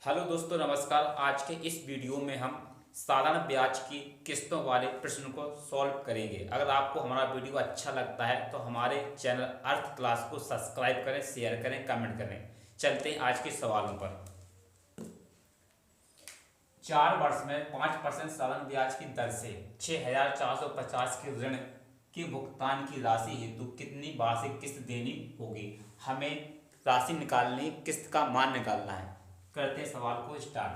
Hello दोस्तों, नमस्कार। आज के इस वीडियो में हम सालाना ब्याज की किस्तों वाले प्रश्न को सॉल्व करेंगे। अगर आपको हमारा वीडियो अच्छा लगता है तो हमारे चैनल अर्थ क्लास को सब्सक्राइब करें, शेयर करें, कमेंट करें। चलते हैं आज के सवालों पर। 4 वर्ष में 5% सालाना ब्याज की दर से 6,450 के ऋण के भुगतान की राशि हेतु कितनी वार्षिक किस्त देनी होगी। हमें राशि निकालनी, किस्त का मान निकालना है। करते हैं सवाल को स्टार्ट।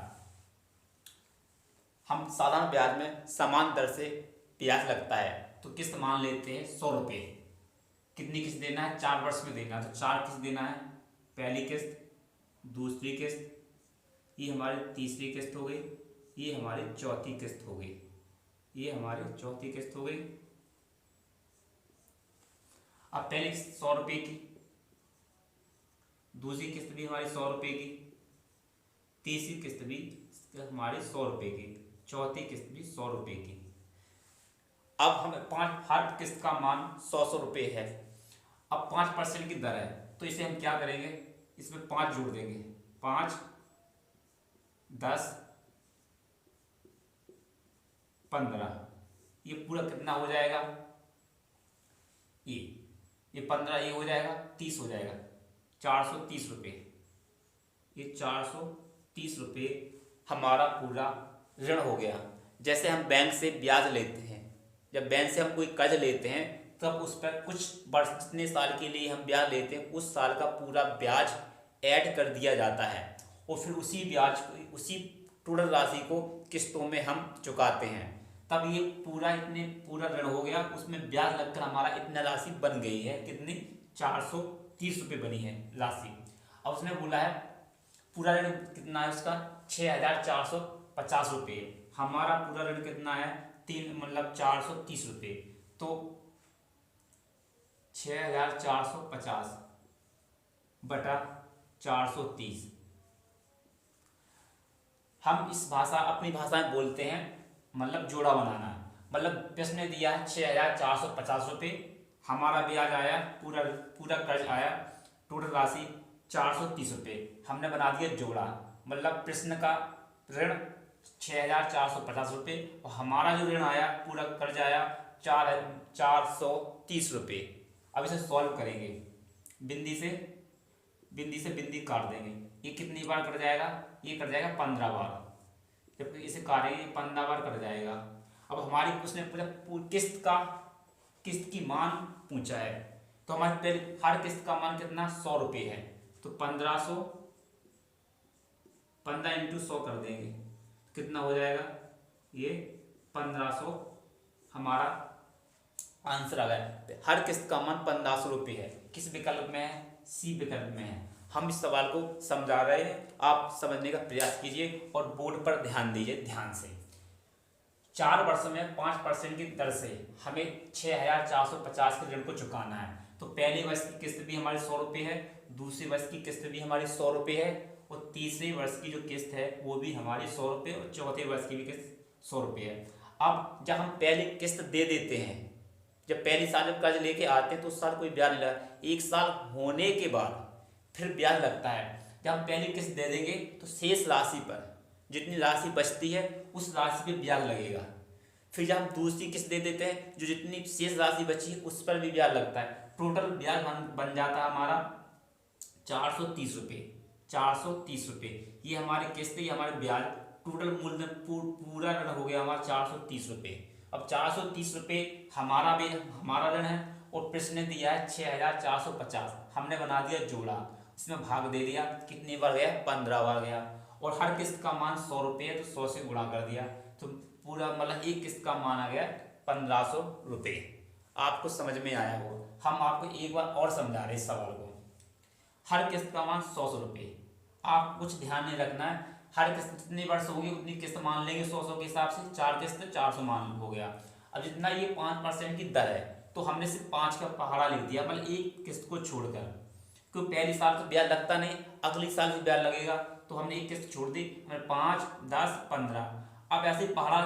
हम साधारण ब्याज में समान दर से ब्याज लगता है तो किस्त मान लेते हैं 100 रुपये। कितनी किस्त देना है? 4 वर्ष में देना है तो 4 किस्त देना है। पहली किस्त, दूसरी किस्त, ये हमारी तीसरी किस्त हो गई, ये हमारी चौथी किस्त हो गई, ये हमारी चौथी किस्त हो गई। अब पहली किस्त 100 रुपये की, दूसरी किस्त भी हमारी 100 रुपये की, तीसरी किस्त भी हमारी 100 रुपये की, चौथी किस्त भी 100 रुपये की। अब हमें हर किस्त का मान 100 रुपये है। अब 5% की दर है तो इसे हम क्या करेंगे, इसमें 5 जोड़ देंगे। 5, 10, 15, ये पूरा कितना हो जाएगा? ये 15, ये हो जाएगा 30 हो जाएगा, 430 रुपये। ये 430 रुपये हमारा पूरा ऋण हो गया। जैसे हम बैंक से ब्याज लेते हैं, जब बैंक से हम कोई कर्ज लेते हैं तब उस पर कुछ वर्ष, जितने साल के लिए हम ब्याज लेते हैं उस साल का पूरा ब्याज ऐड कर दिया जाता है और फिर उसी ब्याज को, उसी टोटल राशि को किस्तों में हम चुकाते हैं। तब ये पूरा ऋण हो गया, उसमें ब्याज लगकर हमारा इतना राशि बन गई है। कितनी? 430 रुपये बनी है राशि। अब उसने बोला है पूरा ऋण कितना है उसका? 6,450 रुपये। हमारा पूरा ऋण कितना है? 430 रुपये। तो 6,450 बटा 430। हम इस भाषा, अपनी भाषा में बोलते हैं, मतलब जोड़ा बनाना है। मतलब प्रश्न ने दिया है 6,450 रुपये, हमारा ब्याज आया, पूरा कर्ज आया, टोटल राशि 430 रुपये। हमने बना दिया जोड़ा, मतलब प्रश्न का ऋण 6,450 रुपये और हमारा जो ऋण आया, पूरा कर्ज आया 430 रुपये। अब इसे सॉल्व करेंगे, बिंदी से बिंदी काट देंगे। ये कितनी बार कट जाएगा? ये कट जाएगा 15 बार। जब इसे काटेंगे 15 बार कट जाएगा। अब हमारी उसने पूरा किस्त की मान पूछा है तो हमारे पहले हर किस्त का मान कितना? 100 रुपये है तो 1500, 15 इंटू 100 कर देंगे, कितना हो जाएगा? ये 1500 हमारा आंसर आ गया। हर किस्त का मान 1500 रुपये है। किस विकल्प में है? सी विकल्प में है। हम इस सवाल को समझा रहे हैं, आप समझने का प्रयास कीजिए और बोर्ड पर ध्यान दीजिए ध्यान से। 4 वर्ष में 5% की दर से हमें 6,450 के ऋण को चुकाना है। तो पहले वर्ष की किस्त भी हमारी 100 रुपये है, दूसरे वर्ष की किस्त भी हमारी 100 रुपये है और तीसरे वर्ष की जो किस्त है वो भी हमारी 100 रुपये और चौथे वर्ष की भी किस्त 100 रुपये है। अब जब हम पहले किस्त दे देते हैं, जब पहली साल जब कर्ज लेके आते हैं तो उस साल कोई ब्याज नहीं लगा, 1 साल होने के बाद फिर ब्याज लगता है। जब हम पहली किस्त दे देंगे तो शेष राशि पर जितनी राशि बचती है उस राशि पे ब्याज लगेगा। फिर जब हम दूसरी किस्त दे देते हैं, जो जितनी शेष राशि बची है उस पर भी ब्याज लगता है। टोटल ब्याज बन जाता है हमारा 430 रुपये। 430 रुपये ये हमारी किस्त, ये हमारे ब्याज, टोटल मूल्य पूरा ऋण हो गया हमारा 430 रुपये। अब 430 रुपये हमारा ऋण है और प्रश्न ने दिया है 6,450। हमने बना दिया जोड़ा, इसमें भाग दे दिया, कितनी बार गया? 15 बार गया। और हर किस्त का मान 100 रुपये है तो 100 से गुणा कर दिया तो पूरा, मतलब एक किस्त का मान आ गया 1500 रुपये। आपको समझ में आया हो? हम आपको एक बार और समझा रहे इस सवाल को। हर किस्त का मान 100 रुपये। आप कुछ ध्यान नहीं रखना है, हर किस्त जितनी वर्ष होगी उतनी किस्त मान लेंगे 100 के हिसाब से। 4 किस्त 400 मान हो गया। अब जितना ये 5% की दर है तो हमने सिर्फ 5 का पहाड़ा लिख दिया, मतलब एक किस्त को छोड़कर, क्योंकि पहली साल तो ब्याज लगता नहीं, अगली साल भी ब्याज लगेगा तो हमने एक किस्त छोड़ दी। हमें 5, 10, 15। अब ऐसे पहाड़ा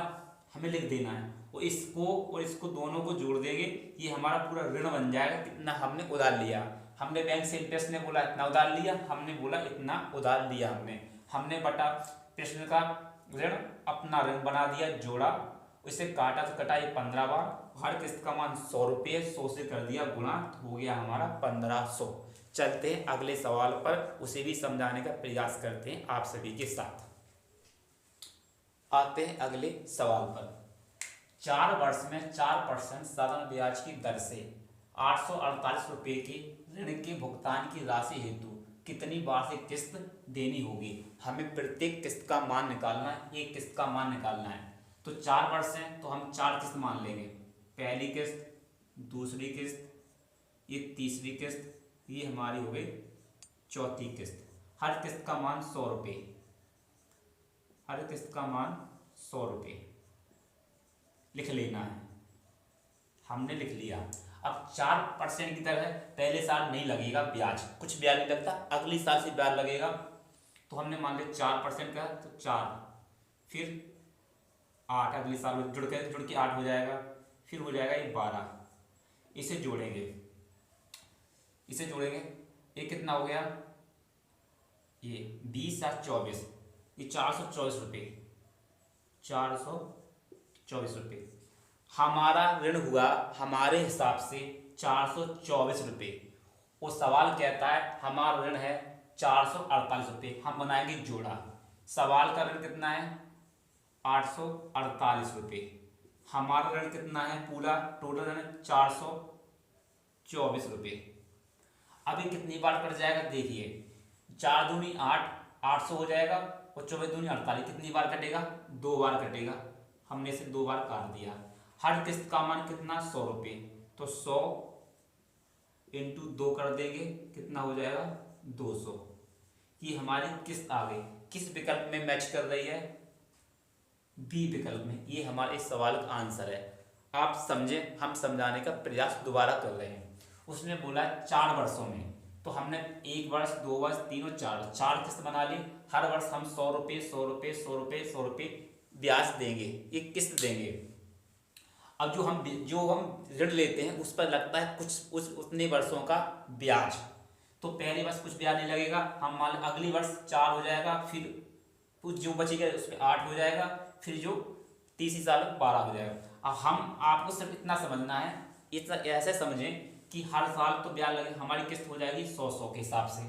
हमें लिख देना है और इसको दोनों को जोड़ देंगे, ये हमारा पूरा ऋण बन जाएगा। कितना हमने उधार लिया, हमने बैंक से इंटरेस्ट ने बोला इतना उधार लिया, हमने बोला इतना उधार लिया हमने, हमने बटा प्रश्न का ऋण अपना ऋण बना दिया, जोड़ा, उसे काटा तो कटा ये 15 बार, हर किस्त का मान 100 रुपये, 100 से कर दिया गुणा, तो हो गया हमारा 1500। चलते हैं अगले सवाल पर, उसे भी समझाने का प्रयास करते हैं आप सभी के साथ। आते हैं अगले सवाल पर। 4 वर्ष में 4% साधारण ब्याज की दर से 848 रुपये के ऋण के भुगतान की राशि हेतु कितनी वार्षिक किस्त देनी होगी। हमें प्रत्येक किस्त का मान निकालना है, एक किस्त का मान निकालना है। तो 4 वर्ष हैं तो हम 4 किस्त मान लेंगे, पहली किस्त, दूसरी किस्त, ये तीसरी किस्त, ये हमारी हो गई चौथी किस्त। हर किस्त का मान 100 रुपये, हर किस्त का मान 100 रुपये लिख लेना है, हमने लिख लिया। अब 4% की दर है, पहले साल नहीं लगेगा ब्याज, कुछ ब्याज नहीं लगता, अगली साल से ब्याज लगेगा। तो हमने मान लिया 4% का, तो 4, फिर 8, अगले साल जुड़ के 8 हो जाएगा, फिर हो जाएगा ये 12, इसे जोड़ेंगे, ये कितना हो गया, ये 20 या 24, ये 424 रुपये, 424 रुपये हमारा ऋण हुआ हमारे हिसाब से 424 रुपये। वो सवाल कहता है हमारा ऋण है 448 रुपये, हम बनाएंगे जोड़ा। सवाल का ऋण कितना है 848 रुपये, हमारा ऋण कितना है पूरा टोटल ऋण 424 रुपये। अभी कितनी बार कट जाएगा देखिए, 4 दूनी 8, 800 हो जाएगा, और 24 दूनी 48, कितनी बार कटेगा 2 बार कटेगा, हमने इसे 2 बार काट दिया। हर किस्त का मान कितना 100 रुपये, तो 100 इंटू 2 कर देंगे, कितना हो जाएगा 200। ये हमारी किस्त आ गई, किस विकल्प में मैच कर रही है, बी विकल्प में। ये हमारे इस सवाल का आंसर है। आप समझे, हम समझाने का प्रयास दोबारा कर रहे हैं। उसने बोला 4 वर्षों में, तो हमने 1 वर्ष, 2 वर्ष, 3 और 4 किस्त बना ली। हर वर्ष हम 100 रुपये 100 रुपये 100 रुपये 100 रुपये ब्याज देंगे, एक किस्त देंगे। अब जो हम ऋण लेते हैं उस पर लगता है कुछ उतने वर्षों का ब्याज। तो पहले वर्ष कुछ ब्याज नहीं लगेगा, हम मान अगली वर्ष 4 हो जाएगा, फिर कुछ जो बचेगा उस पर 8 हो जाएगा, फिर जो तीसरी साल 12 हो जाएगा। अब हम आपको सिर्फ इतना समझना है, इतना ऐसे समझें कि हर साल तो ब्याज लगे, हमारी किस्त हो जाएगी 100 के हिसाब से।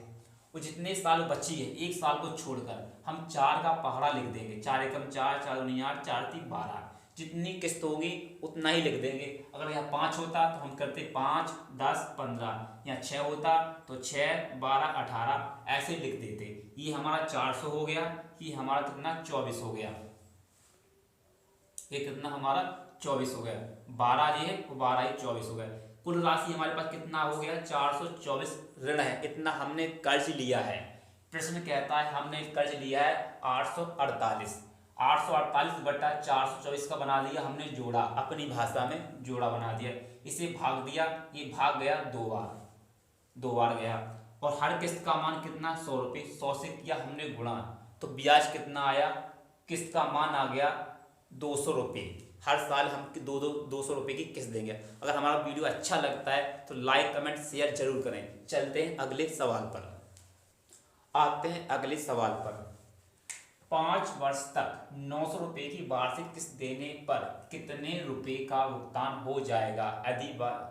वो जितने साल बची है, एक साल को छोड़कर हम 4 का पहाड़ा लिख देंगे, 4 एकम 4, 4 दूनी 8, 4 तीन 12, जितनी किस्त होगी उतना ही लिख देंगे। अगर यहाँ 5 होता तो हम करते 5, 10, 15, यहाँ 6 होता तो 6, 12, 18 ऐसे लिख देते। ये हमारा 400 हो गया, ये हमारा कितना 24 हो गया, ये कितना हमारा 24 हो गया, 12 ये 12 ही 24 हो गया। कुल राशि हमारे पास कितना हो गया 424 ऋण है, इतना हमने कर्ज लिया है। प्रश्न कहता है हमने कर्ज लिया है 848, 848 बटा 424 का बना दिया हमने जोड़ा, अपनी भाषा में जोड़ा बना दिया। इसे भाग दिया, ये भाग गया 2 बार गया, और हर किस्त का मान कितना 100 रुपये, 100 से किया हमने गुणा, तो ब्याज कितना आया, किस्त का मान आ गया 200 रुपये। हर साल हम 200 रुपये की किस्त देंगे। अगर हमारा वीडियो अच्छा लगता है तो लाइक कमेंट शेयर जरूर करें। चलते हैं अगले सवाल पर, आते हैं अगले सवाल पर। 5 वर्ष तक 900 रुपये की वार्षिक किस्त देने पर कितने रुपए का भुगतान हो जाएगा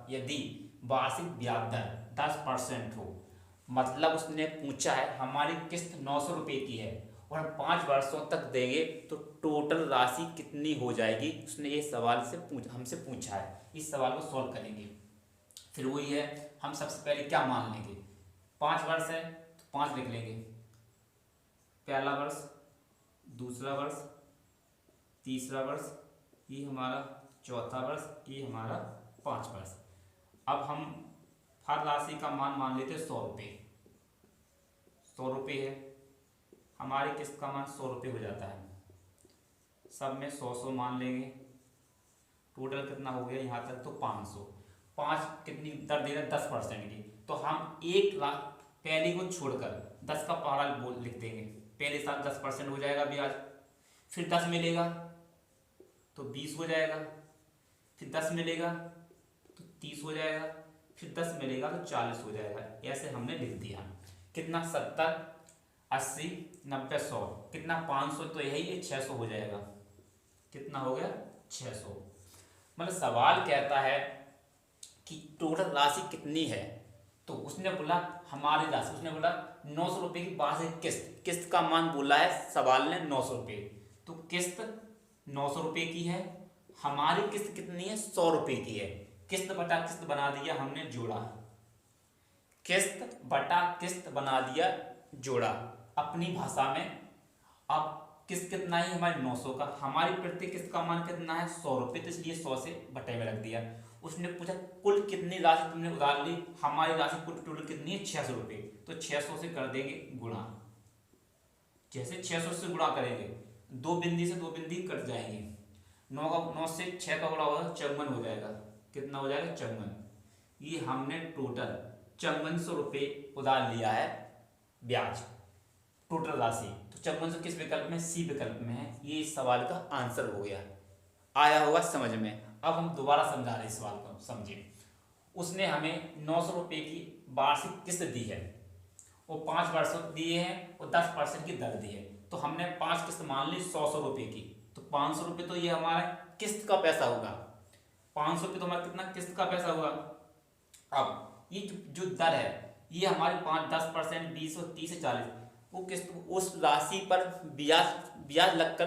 यदि वार्षिक ब्याज दर 10% हो। मतलब उसने पूछा है हमारी किस्त 900 रुपये की है और हम 5 वर्षों तक देंगे तो टोटल राशि कितनी हो जाएगी, उसने ये सवाल से हमसे पूछा है। इस सवाल को सॉल्व करेंगे। फिर वही है, हम सबसे पहले क्या मान लेंगे, 5 वर्ष है तो 5 लिख लेंगे, पहला वर्ष, दूसरा वर्ष, तीसरा वर्ष, ये हमारा चौथा वर्ष, ये हमारा 5 वर्ष। अब हम हर राशि का मान लेते 100 रुपये, 100 रुपये है, हमारी किस्त का मान 100 रुपये हो जाता है। सब में 100 मान लेंगे, टोटल कितना हो गया यहाँ तक तो 500। 5 कितनी दर दे रहा है 10% की, तो हम 1 लाख पहले को छोड़कर 10 का पहाड़ा लिख देंगे। पहले साल 10% हो जाएगा ब्याज, फिर 10 मिलेगा तो 20 हो जाएगा, फिर 10 मिलेगा तो 30 हो जाएगा, फिर 10 मिलेगा तो 40 हो जाएगा। ऐसे हमने लिख दिया। कितना 70, 80, 90, 100, कितना 500, तो यही है 600 हो जाएगा। कितना हो गया 600। मतलब सवाल कहता है कि टोटल राशि कितनी है, तो उसने बोला हमारी राशि, उसने बोला 900 रुपये की वार्षिक किस्त, किस्त का मान बोला है सवाल ने 900 रुपये, तो किस्त 900 रुपये की है, हमारी किस्त कितनी है 100 रुपये की है। किस्त बटा किस्त बना दिया हमने जोड़ा, किस्त बटा किस्त बना दिया जोड़ा अपनी भाषा में। अब किस्त कितना है हमारे 900 का, हमारी प्रति किस्त का मान कितना है 100 रुपये, तो इसलिए 100 से बटे में रख दिया। उसने पूछा कुल कितनी राशि तुमने उधार ली, हमारी राशि कुल टोटल कितनी है 600 रुपये, तो 600 से कर देंगे गुणा। जैसे 600 से गुणा करेंगे, दो बिंदी से दो बिंदी कट जाएंगे, 9 से 6 का गुणा होगा 54 हो जाएगा। कितना हो जाएगा 54। ये हमने टोटल 5400 रुपये उधार लिया है ब्याज, टोटल राशि। तो 5400 किस विकल्प में, सी विकल्प में है। ये इस सवाल का आंसर हो गया, आया होगा समझ में। अब हम दोबारा समझा रहे हैं सवाल को, समझिए। उसने हमें 900 रुपये की वार्षिक किस्त दी है, वो 5 वर्ष दिए हैं और 10% की दर दी है, तो हमने 5 किस्त मान ली 100 रुपये की, तो 500 रुपये तो ये हमारा किस्त का पैसा होगा, 500 रुपये तो हमारा कितना किस्त का पैसा होगा। अब ये जो दर है ये हमारी 5-10%, 20 और 30 से 40, वो किस्त उस राशि पर ब्याज लगकर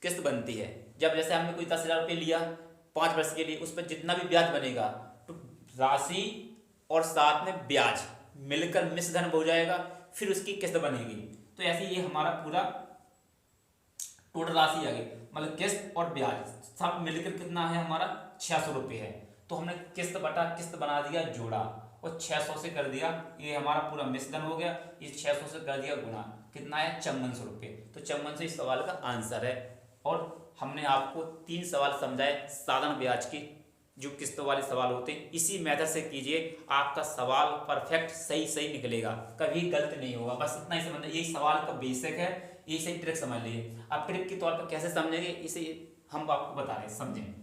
किस्त बनती है। जब जैसे हमने कोई 10,000 रुपये लिया 5 वर्ष के लिए, उस पर जितना भी ब्याज बनेगा तो राशि और साथ में ब्याज मिलकर मिश्र धन हो जाएगा, फिर उसकी किस्त बनेगी। तो ऐसे ये हमारा पूरा टोटल राशि आ गई, मतलब किस्त और ब्याज सब मिलकर कितना है हमारा 600 रुपये है। तो हमने किस्त बटा किस्त बना दिया जोड़ा और 600 से कर दिया, ये हमारा पूरा मिश्रण हो गया, ये 600 से कर दिया गुणा, कितना है 5400 रुपये। तो 5400 इस सवाल का आंसर है। और हमने आपको 3 सवाल समझाए साधारण ब्याज के, जो किस्तों वाले सवाल होते हैं। इसी मेथड से कीजिए, आपका सवाल परफेक्ट सही निकलेगा, कभी गलत नहीं होगा। बस इतना ही समझना, यही सवाल का बेसिक है, यही सही ट्रिक समझ लीजिए। आप ट्रिक के तौर पर कैसे समझेंगे इसे हम आपको बता रहे हैं, समझें।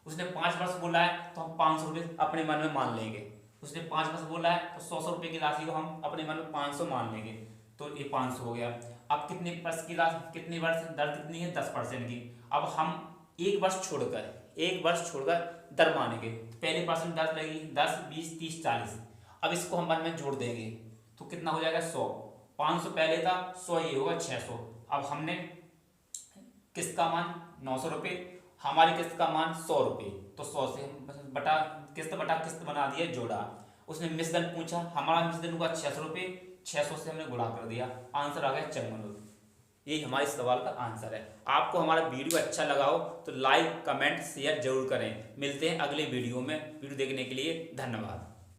उसने 5 वर्ष बोला है तो हम 500 रुपये अपने मन में मान लेंगे। उसने 5 वर्ष बोला है तो 100 रुपये की राशि को हम अपने मन में 500 मान लेंगे, तो ये 500 हो गया। अब कितने वर्ष की राशि, कितनी वर्ष दर कितनी है 10% की। अब हम एक वर्ष छोड़कर दर मानेंगे, तो पहले परसेंट दर लगेगी 10, 20, 30, 40। अब इसको हम मन में जोड़ देंगे तो कितना हो जाएगा 100। 500 पहले था, 100 ये होगा 600। अब हमने किस्त का मान 900 रुपये, हमारी किस्त का मान 100 रुपये, तो 100 से बटा किस्त बना दिया जोड़ा। उसने मिश्रण पूछा, हमारा मिश्रण हुआ 600 रुपये, 600 से हमने गुणा कर दिया, आंसर आ गया 54 रुपये। यही हमारे सवाल का आंसर है। आपको हमारा वीडियो अच्छा लगा हो तो लाइक, कमेंट, शेयर जरूर करें। मिलते हैं अगले वीडियो में। वीडियो देखने के लिए धन्यवाद।